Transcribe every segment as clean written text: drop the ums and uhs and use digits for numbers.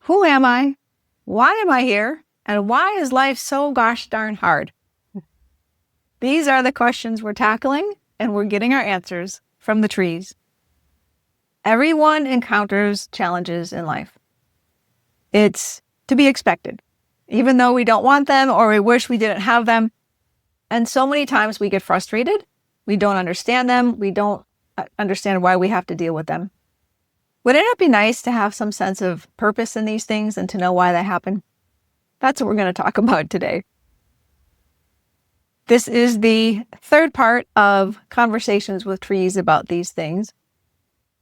Who am I? Why am I here? And why is life so gosh darn hard? These are the questions we're tackling, and we're getting our answers from the trees. Everyone encounters challenges in life. It's to be expected, even though we don't want them or we wish we didn't have them. And so many times we get frustrated. We don't understand them. We don't understand why we have to deal with them. Would it not be nice to have some sense of purpose in these things and to know why they happen? That's what we're going to talk about today. This is the third part of conversations with trees about these things.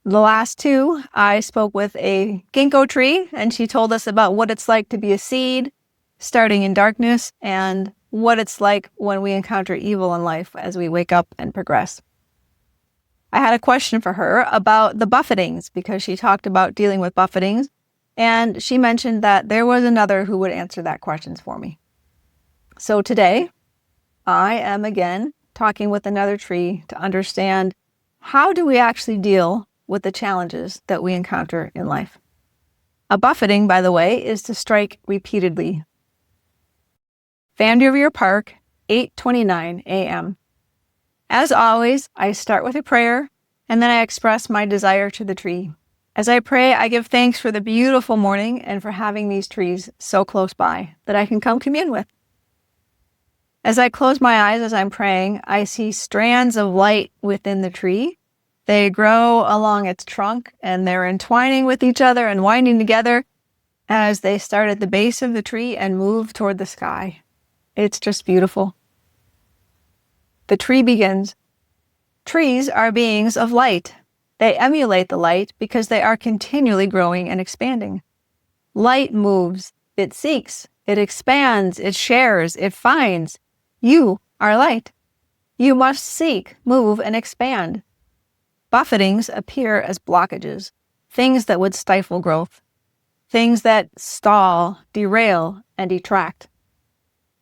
The last two, I spoke with a ginkgo tree, and she told us about what it's like to be a seed, starting in darkness, and what it's like when we encounter evil in life as we wake up and progress. I had a question for her about the buffetings, because she talked about dealing with buffetings, and she mentioned that there was another who would answer that question for me. So today, I am again talking with another tree to understand how do we actually deal with the challenges that we encounter in life. A buffeting, by the way, is to strike repeatedly. Vanderveer Park, 8:29 a.m. As always, I start with a prayer, and then I express my desire to the tree. As I pray, I give thanks for the beautiful morning and for having these trees so close by that I can come commune with. As I close my eyes as I'm praying, I see strands of light within the tree. They grow along its trunk, and they're entwining with each other and winding together as they start at the base of the tree and move toward the sky. It's just beautiful. The tree begins. Trees are beings of light. They emulate the light because they are continually growing and expanding. Light moves, it seeks, it expands, it shares, it finds. You are light. You must seek, move, and expand. Buffetings appear as blockages, things that would stifle growth, things that stall, derail, and detract.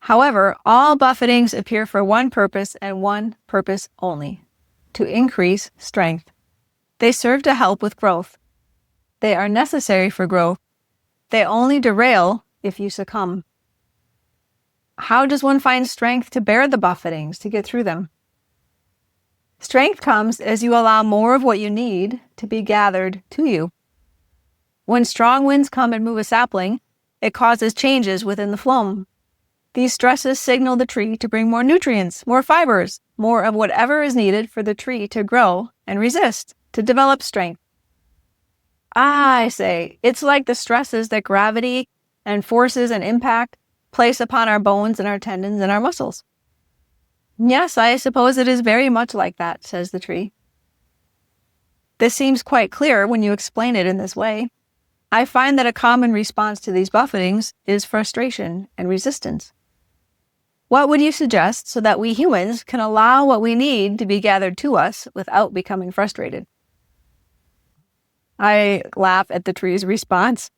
However, all buffetings appear for one purpose and one purpose only: to increase strength. They serve to help with growth. They are necessary for growth. They only derail if you succumb. How does one find strength to bear the buffetings, to get through them? Strength comes as you allow more of what you need to be gathered to you. When strong winds come and move a sapling, it causes changes within the phloem. These stresses signal the tree to bring more nutrients, more fibers, more of whatever is needed for the tree to grow and resist, to develop strength. I say, it's like the stresses that gravity and forces and impact place upon our bones and our tendons and our muscles. Yes, I suppose it is very much like that, says the tree. This seems quite clear when you explain it in this way. I find that a common response to these buffetings is frustration and resistance. What would you suggest so that we humans can allow what we need to be gathered to us without becoming frustrated? I laugh at the tree's response.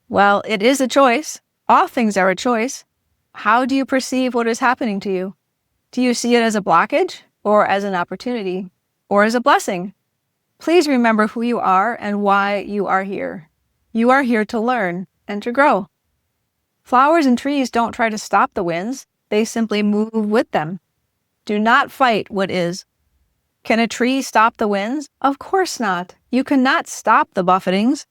Well, it is a choice. All things are a choice. How do you perceive what is happening to you? Do you see it as a blockage, or as an opportunity, or as a blessing? Please remember who you are and why you are here. You are here to learn and to grow. Flowers and trees don't try to stop the winds. They simply move with them. Do not fight what is. Can a tree stop the winds? Of course not. You cannot stop the buffetings.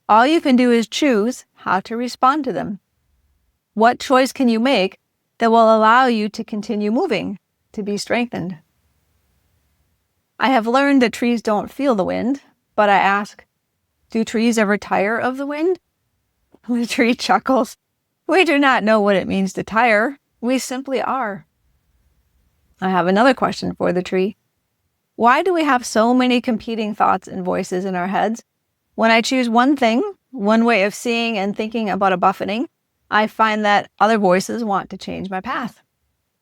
All you can do is choose how to respond to them. What choice can you make that will allow you to continue moving, to be strengthened? I have learned that trees don't feel the wind, but I ask, do trees ever tire of the wind? The tree chuckles. We do not know what it means to tire. We simply are. I have another question for the tree. Why do we have so many competing thoughts and voices in our heads? When I choose one thing, one way of seeing and thinking about a buffeting, I find that other voices want to change my path.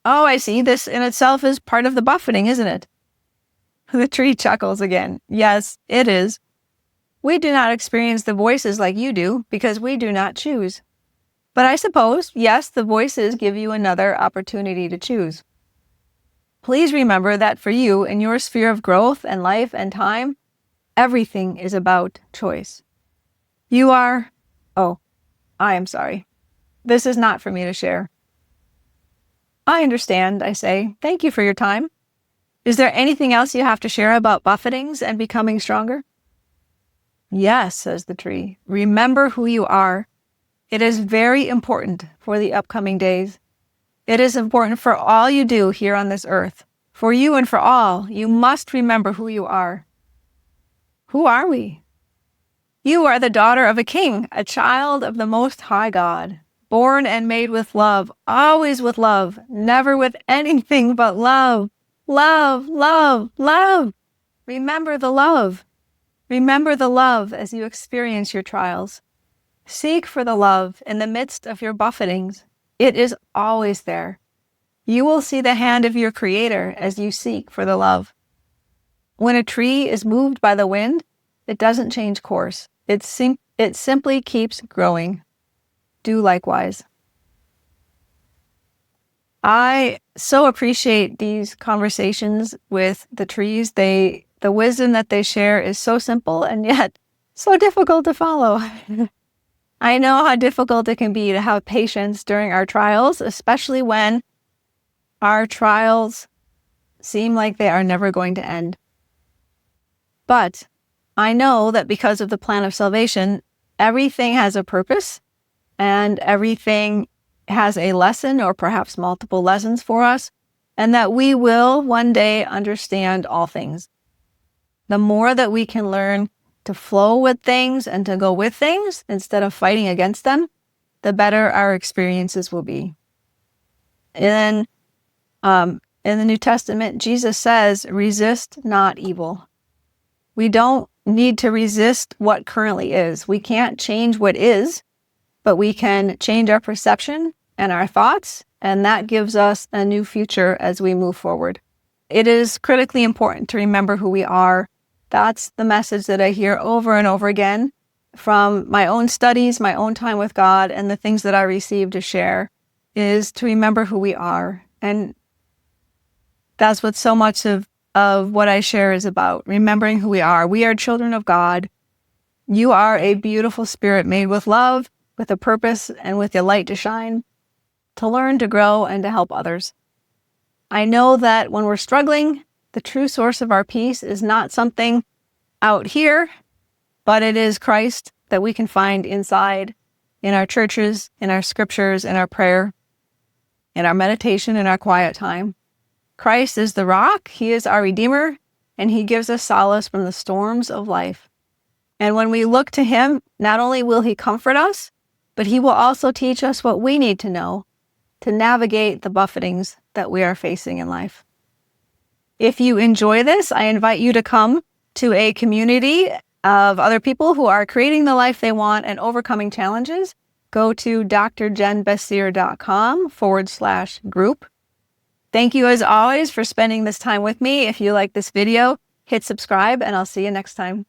Oh, I see. This in itself is part of the buffeting, isn't it? The tree chuckles again. Yes, it is. We do not experience the voices like you do because we do not choose. But I suppose, yes, the voices give you another opportunity to choose. Please remember that for you, in your sphere of growth and life and time, everything is about choice. You are, I am sorry. This is not for me to share. I understand, I say. Thank you for your time. Is there anything else you have to share about buffetings and becoming stronger? Yes, says the tree. Remember who you are. It is very important for the upcoming days. It is important for all you do here on this earth. For you and for all, you must remember who you are. Who are we? You are the daughter of a king, a child of the Most High God, born and made with love, always with love, never with anything but love. Love, love, love. Remember the love. Remember the love as you experience your trials. Seek for the love in the midst of your buffetings. It is always there. You will see the hand of your Creator as you seek for the love. When a tree is moved by the wind, it doesn't change course. It simply keeps growing. Do likewise. I so appreciate these conversations with the trees. The wisdom that they share is so simple and yet so difficult to follow. I know how difficult it can be to have patience during our trials, especially when our trials seem like they are never going to end. But I know that because of the plan of salvation, everything has a purpose and everything has a lesson or perhaps multiple lessons for us, and that we will one day understand all things. The more that we can learn to flow with things and to go with things instead of fighting against them, the better our experiences will be. And in the New Testament, Jesus says, resist not evil. We don't need to resist what currently is. We can't change what is, but we can change our perception and our thoughts, and that gives us a new future as we move forward. It is critically important to remember who we are. That's the message that I hear over and over again from my own studies, my own time with God, and the things that I receive to share, is to remember who we are. And that's what so much of what I share is about, remembering who we are. We are children of God. You are a beautiful spirit made with love, with a purpose, and with a light to shine, to learn, to grow, and to help others. I know that when we're struggling, the true source of our peace is not something out here, but it is Christ that we can find inside, in our churches, in our scriptures, in our prayer, in our meditation, in our quiet time. Christ is the rock, He is our Redeemer, and He gives us solace from the storms of life. And when we look to Him, not only will He comfort us, but He will also teach us what we need to know to navigate the buffetings that we are facing in life. If you enjoy this, I invite you to come to a community of other people who are creating the life they want and overcoming challenges. Go to drjenbessire.com/group. Thank you as always for spending this time with me. If you like this video, hit subscribe and I'll see you next time.